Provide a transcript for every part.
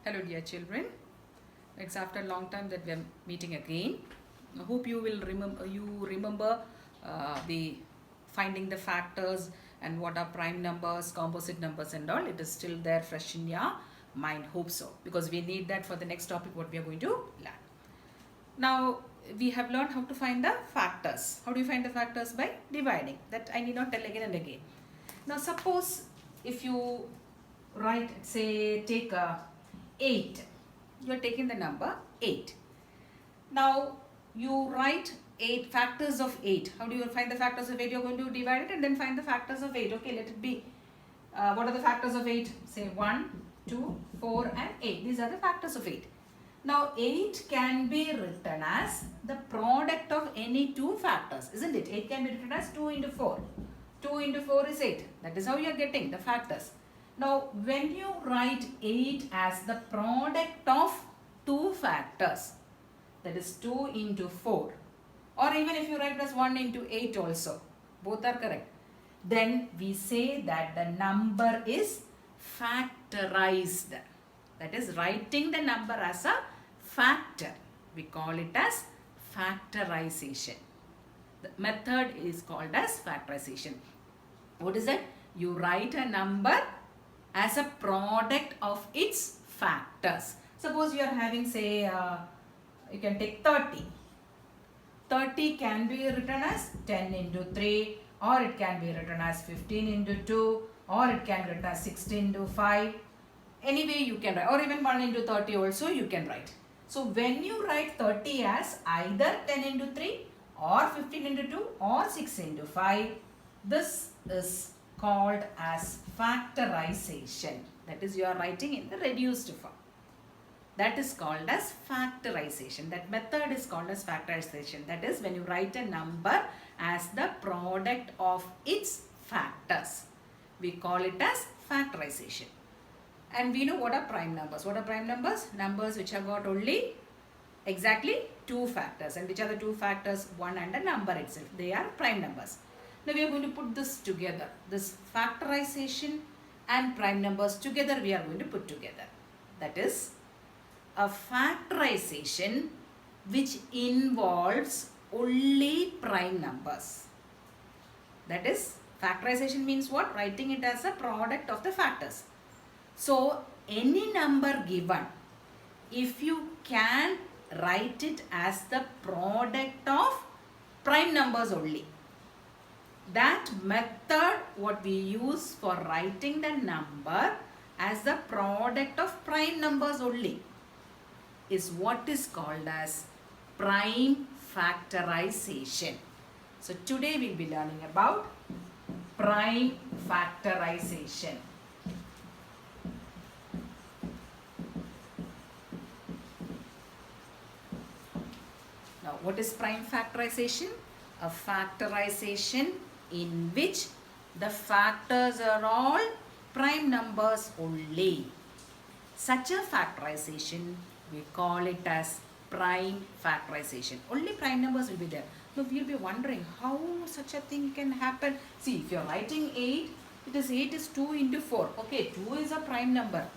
Hello dear children, it's after a long time that we are meeting again. I hope you will remember the finding the factors and what are prime numbers, composite numbers and all. It is still there fresh in your mind, hope so, because we need that for the next topic what we are going to learn. Now we have learned how to find the factors. How do you find the factors? By dividing. That I need not tell again and again. Now suppose if you write, say take 8, you are taking the number 8. Now you write 8 factors of 8. How do you find the factors of 8? You are going to divide it and then find the factors of 8. Okay, let it be. What are the factors of 8? Say 1, 2, 4 and 8. These are the factors of 8. Now 8 can be written as the product of any two factors, isn't it? 8 can be written as 2 into 4. 2 into 4 is 8. That is how you are getting the factors. Now when you write 8 as the product of two factors, that is 2 into 4, or even if you write as 1 into 8 also, both are correct, then we say that the number is factorized. That is writing the number as a factor. We call it as factorization. The method is called as factorization. What is that? You write a number as a product of its factors. Suppose you are having, say, you can take 30. 30 can be written as 10 into 3, or it can be written as 15 into 2, or it can be written as 16 into 5. Anyway you can write, or even 1 into 30 also you can write. So when you write 30 as either 10 into 3 or 15 into 2 or 6 into 5, this is called as factorization. That is, you are writing in the reduced form. That is called as factorization. That method is called as factorization. That is, when you write a number as the product of its factors, we call it as factorization. And we know what are prime numbers. What are prime numbers? Numbers which have got only exactly two factors. And which are the two factors? 1 and a number itself. They are prime numbers. Now we are going to put this together. This factorization and prime numbers together we are going to put together. That is a factorization which involves only prime numbers. That is, factorization means what? Writing it as a product of the factors. So any number given, if you can write it as the product of prime numbers only, that method what we use for writing the number as the product of prime numbers only is what is called as prime factorization. So today we will be learning about prime factorization. Now what is prime factorization? A factorization in which the factors are all prime numbers only. Such a factorization we call it as prime factorization. Only prime numbers will be there. Now we will be wondering how such a thing can happen. See, if you are writing 8, it is 8 is 2 into 4. Okay, 2 is a prime number,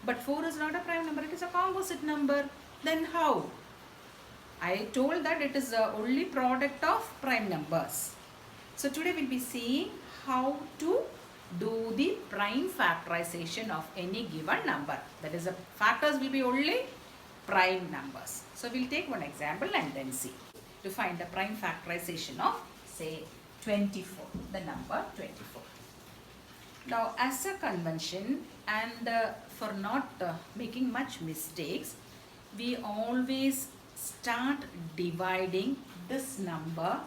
but 4 is not a prime number, it is a composite number. Then how? I told that it is the only product of prime numbers. So today we will be seeing how to do the prime factorization of any given number. That is, the factors will be only prime numbers. So we will take one example and then see. To find the prime factorization of, say, 24, the number 24. Now as a convention and for not making much mistakes, we always start dividing this number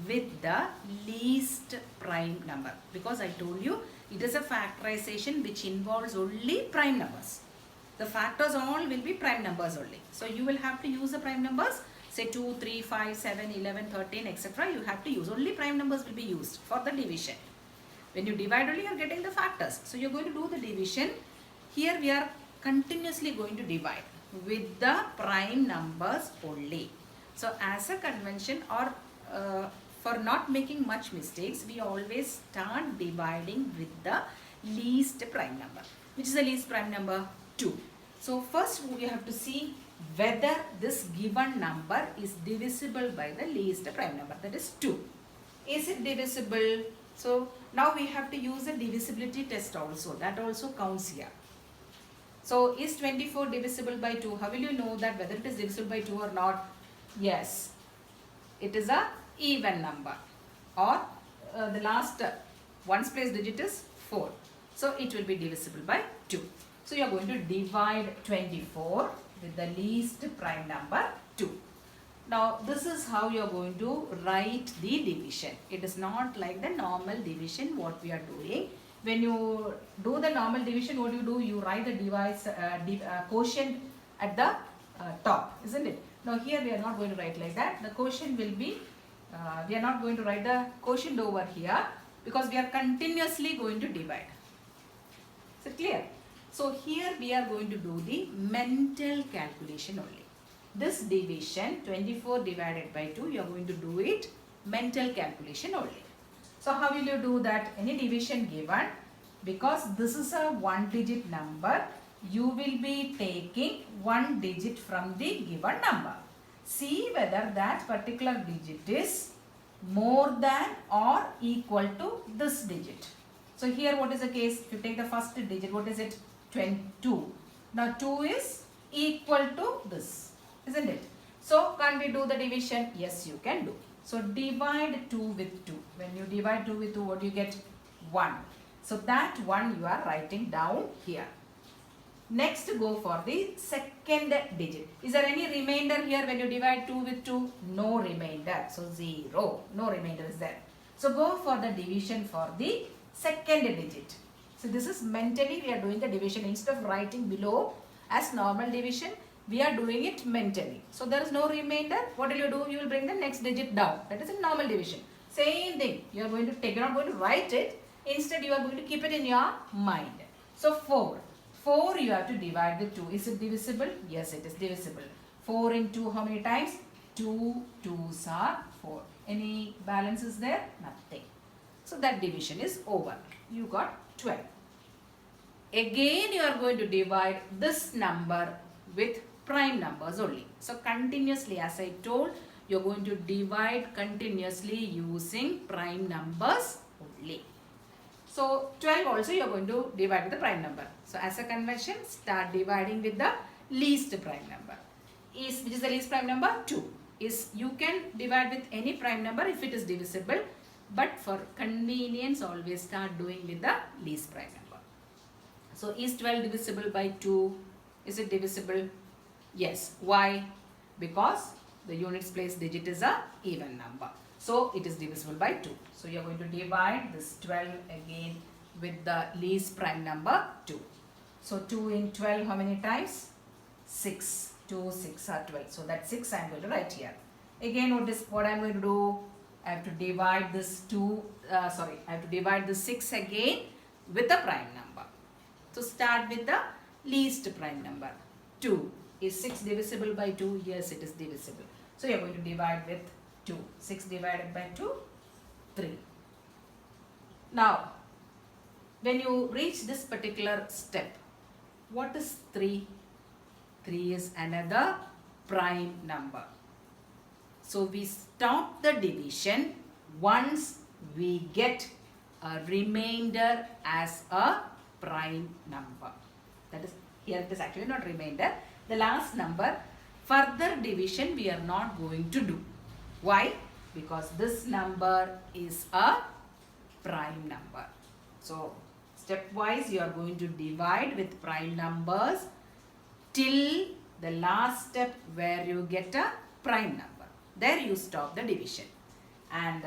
with the least prime number, because I told you it is a factorization which involves only prime numbers. The factors all will be prime numbers only. So you will have to use the prime numbers, say 2, 3, 5, 7, 11, 13, etc. You have to use only prime numbers will be used for the division. When you divide only, you are getting the factors. So you are going to do the division. Here we are continuously going to divide with the prime numbers only. So as a convention, or for not making much mistakes, we always start dividing with the least prime number. Which is the least prime number? 2. So first we have to see whether this given number is divisible by the least prime number, that is 2. Is it divisible? So now we have to use a divisibility test also, that also counts here. So is 24 divisible by 2? How will you know that whether it is divisible by 2 or not? Yes, it is a even number, or the last ones place digit is 4. So it will be divisible by 2. So you are going to divide 24 with the least prime number 2. Now this is how you are going to write the division. It is not like the normal division what we are doing. When you do the normal division, what do? You write the quotient at the top, isn't it? Now here we are not going to write like that. The quotient will be, we are not going to write the quotient over here because we are continuously going to divide. Is it clear? So here we are going to do the mental calculation only. This division 24 divided by 2, you are going to do it mental calculation only. So how will you do that? Any division given, because this is a 1-digit number, you will be taking 1 digit from the given number. See whether that particular digit is more than or equal to this digit. So here what is the case? If you take the first digit, what is it? 22. Now 2 is equal to this, isn't it? So can we do the division? Yes, you can do. So divide 2 with 2. When you divide 2 with 2, what do you get? 1. So that 1 you are writing down here. Next, go for the second digit. Is there any remainder here when you divide 2 with 2? No remainder. So 0. No remainder is there. So go for the division for the second digit. So this is mentally we are doing the division. Instead of writing below as normal division, we are doing it mentally. So there is no remainder. What will you do? You will bring the next digit down. That is in normal division. Same thing. You are going to take, you are not going to write it. Instead you are going to keep it in your mind. So 4. 4 you have to divide with 2. Is it divisible? Yes, it is divisible. 4 into how many times? 2 2s are 4. Any balance is there? Nothing. So that division is over. You got 12. Again you are going to divide this number with prime numbers only. So continuously, as I told, you are going to divide continuously using prime numbers only. So 12 also you are going to divide with the prime number. So as a convention, start dividing with the least prime number. Which is the least prime number? 2. You can divide with any prime number if it is divisible, but for convenience always start doing with the least prime number. So is 12 divisible by 2? Is it divisible? Yes. Why? Because the units place digit is a even number. So it is divisible by 2. So you are going to divide this 12 again with the least prime number 2. So 2 in 12 how many times? 6. 2 6 are 12. So that 6 I am going to write here. Again what I am going to do? I have to divide this I have to divide the 6 again with the prime number. So start with the least prime number. 2. Is 6 divisible by 2? Yes, it is divisible. So you are going to divide with 2. 6 divided by 2, 3. Now, when you reach this particular step, what is 3? 3 is another prime number. So we stop the division once we get a remainder as a prime number. That is, here it is actually not remainder. The last number, further division we are not going to do. Why? Because this number is a prime number. So stepwise you are going to divide with prime numbers till the last step where you get a prime number. There you stop the division. And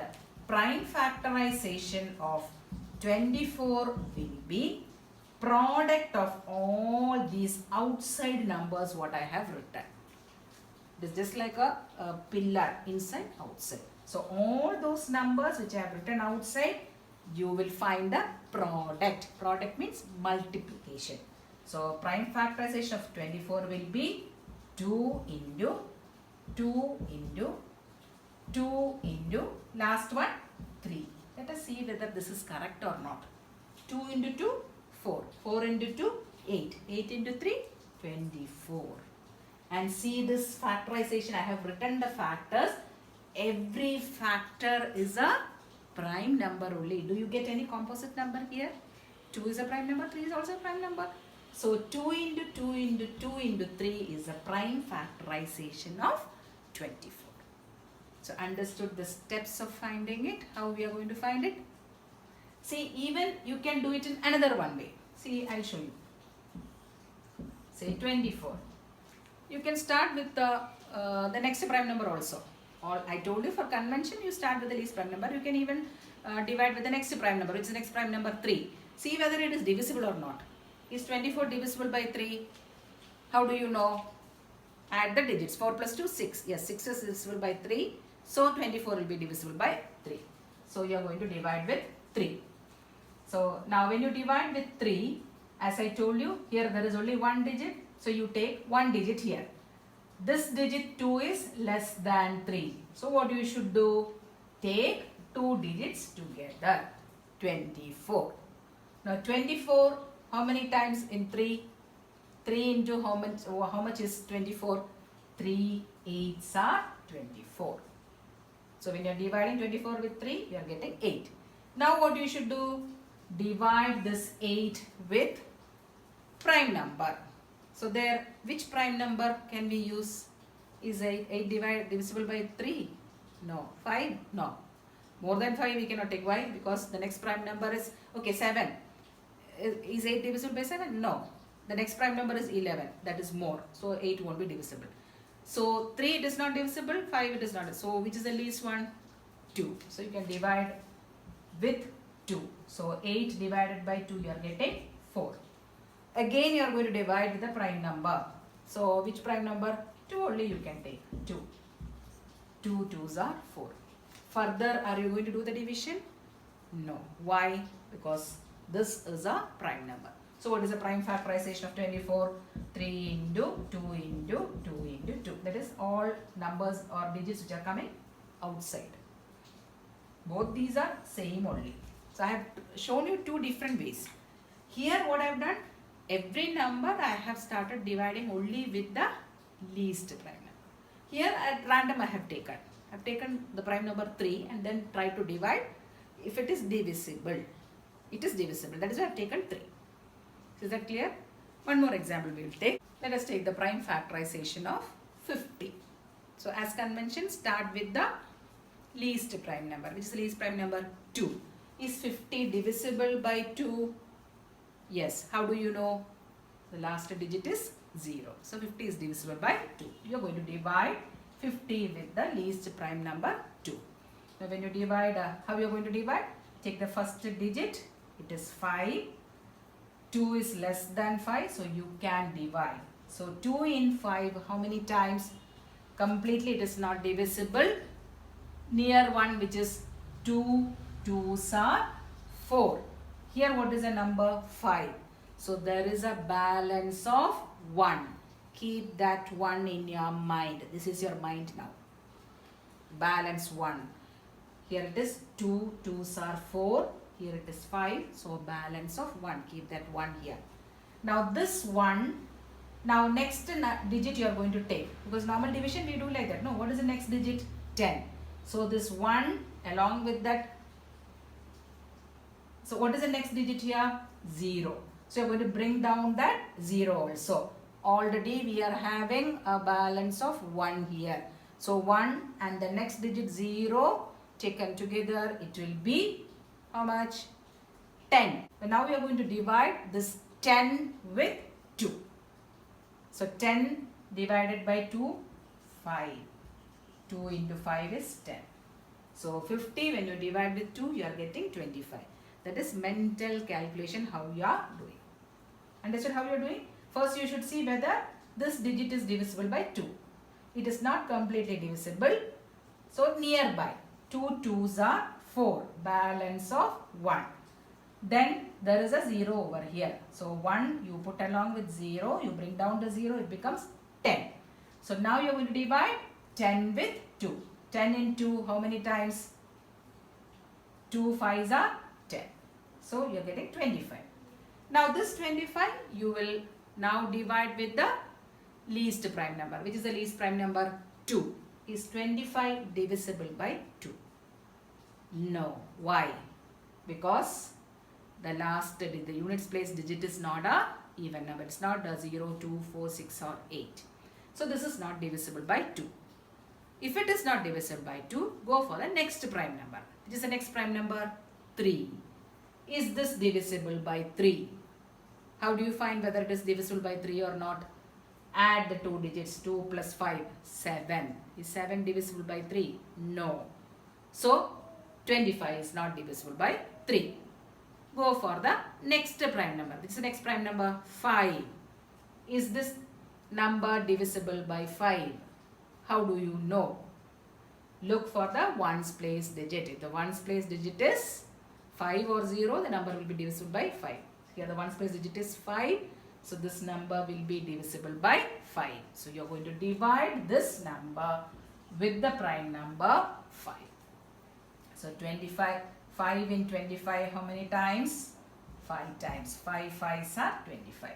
prime factorization of 24 will be product of all these outside numbers what I have written. It is just like a pillar, inside, outside. So all those numbers which I have written outside, you will find the product. Product means multiplication. So prime factorization of 24 will be 2 into 2 into 2 into last one 3. Let us see whether this is correct or not. 2 into 2, 4. 4 into 2, 8. 8 into 3, 24. And see this factorization, I have written the factors. Every factor is a prime number only. Do you get any composite number here? 2 is a prime number, 3 is also a prime number. So 2 into 2 into 2 into 3 is a prime factorization of 24. So understood the steps of finding it, how we are going to find it. See, even you can do it in another one way. See, I'll show you. Say 24. You can start with the next prime number also. Or I told you, for convention you start with the least prime number. You can even divide with the next prime number, which is the next prime number 3. See whether it is divisible or not. Is 24 divisible by 3? How do you know? Add the digits. 4 plus 2, 6. Yes, 6 is divisible by 3. So 24 will be divisible by 3. So you are going to divide with 3. So now when you divide with 3, as I told you, here there is only one digit. So you take one digit here. This digit 2 is less than 3. So what you should do? Take two digits together. 24. Now 24, how many times in 3? 3 into how much is 24? 3 8s are 24. So when you are dividing 24 with 3, you are getting 8. Now what you should do? Divide this 8 with prime number. So there, which prime number can we use? Is 8 divisible by 3? No. 5? No. More than 5 we cannot take. Why? Because the next prime number is, okay, 7. Is 8 divisible by 7? No. The next prime number is 11. That is more. So 8 won't be divisible. So 3 it is not divisible, 5 it is not. So which is the least one? 2. So you can divide with 2. So 8 divided by 2 you are getting 4. Again you are going to divide with the prime number. So which prime number? 2 only you can take. 2. 2 2s are 4. Further, are you going to do the division? No. Why? Because this is a prime number. So what is the prime factorization of 24? 3 into 2 into 2 into 2. That is all numbers or digits which are coming outside. Both these are same only. So I have shown you two different ways. Here what I have done, every number I have started dividing only with the least prime number. Here at random I have taken. I have taken the prime number 3 and then try to divide if it is divisible. It is divisible. That is why I have taken 3. Is that clear? One more example we will take. Let us take the prime factorization of 50. So as convention, start with the least prime number. Which is the least prime number? 2. Is 50 divisible by 2? Yes. How do you know? The last digit is 0. So 50 is divisible by 2. You are going to divide 50 with the least prime number 2. Now when you divide, how you are going to divide? Take the first digit. It is 5. 2 is less than 5, so you can divide. So 2 in 5, how many times? Completely it is not divisible. Near one, which is 2 2s are 4. Here what is the number? 5. So there is a balance of 1. Keep that 1 in your mind. This is your mind now. Balance 1. Here it is 2 2s are 4. Here it is 5. So balance of 1. Keep that 1 here. Now this 1. Now next digit you are going to take. Because normal division we do like that. No, what is the next digit? 10. So this 1 along with that. So what is the next digit here? 0. So you are going to bring down that 0 also. Already we are having a balance of 1 here. So 1 and the next digit 0 taken together, it will be how much? 10. So now we are going to divide this 10 with 2. So 10 divided by 2, 5. 2 into 5 is 10. So 50 when you divide with 2, you are getting 25. That is mental calculation how you are doing. Understood how you are doing? First you should see whether this digit is divisible by 2. It is not completely divisible. So nearby. 2 2s are 4. Balance of 1. Then there is a 0 over here. So 1 you put along with 0. You bring down the 0. It becomes 10. So now you are going to divide 10 with 2. 10 into how many times? 2 5s are 10. So you are getting 25. Now this 25 you will Now divide with the least prime number. Which is the least prime number? 2. Is 25 divisible by 2? No. Why? Because the units place digit is not a even number. It's not a 0, 2, 4, 6 or 8. So this is not divisible by 2. If it is not divisible by 2, go for the next prime number. Which is the next prime number? 3. Is this divisible by 3? How do you find whether it is divisible by 3 or not? Add the two digits. 2 plus 5, 7. Is 7 divisible by 3? No. So 25 is not divisible by 3. Go for the next prime number. This is the next prime number? 5. Is this number divisible by 5? How do you know? Look for the ones place digit. If the ones place digit is 5 or 0, the number will be divisible by 5. Here the ones place digit is 5. So this number will be divisible by 5. So you are going to divide this number with the prime number 5. So 25, 5 in 25, how many times? 5 times. 5 5s are 25.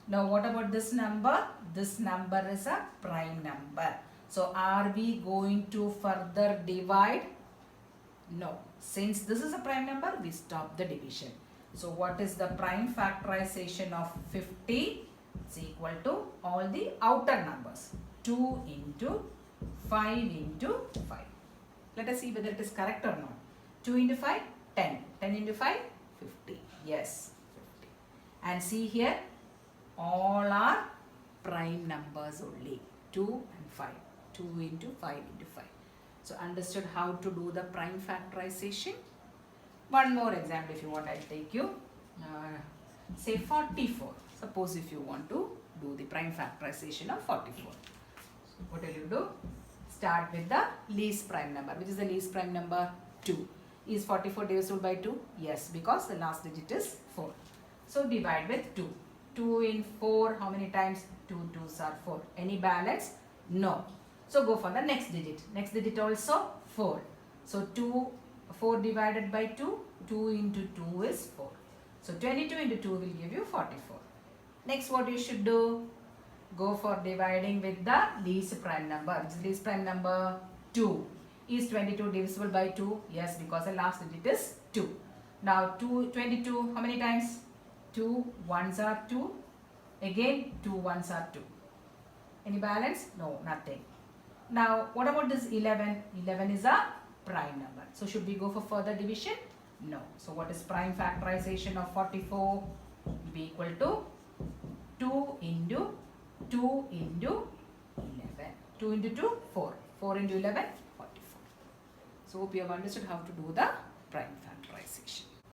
Now what about this number? This number is a prime number. So are we going to further divide? No. Since this is a prime number, we stop the division. So what is the prime factorization of 50? It's equal to all the outer numbers. 2 into 5 into 5. Let us see whether it is correct or not. 2 into 5, 10. 10 into 5, 50. Yes, 50. And see here, all are prime numbers only. 2 and 5. 2 into 5 into 5. So understood how to do the prime factorization? One more example if you want, I'll take you. Say 44. Suppose if you want to do the prime factorization of 44. So what will you do? Start with the least prime number. Which is the least prime number? 2. Is 44 divisible by 2? Yes, because the last digit is 4. So divide with 2. 2 in 4, how many times? 2 2s are 4. Any balance? No. So go for the next digit. Next digit also 4. So 4 divided by 2. 2 into 2 is 4. So 22 into 2 will give you 44. Next what you should do? Go for dividing with the least prime number. Which is least prime number? 2. Is 22 divisible by 2? Yes, because the last digit is 2. Now 22, how many times? 2 1s are 2. Again 2 1s are 2. Any balance? No, nothing. Now what about this 11? 11 is a prime number. So should we go for further division? No. So what is prime factorization of 44? Will be equal to 2 into 2 into 11. 2 into 2, 4. 4 into 11, 44. So hope you have understood how to do the prime factorization.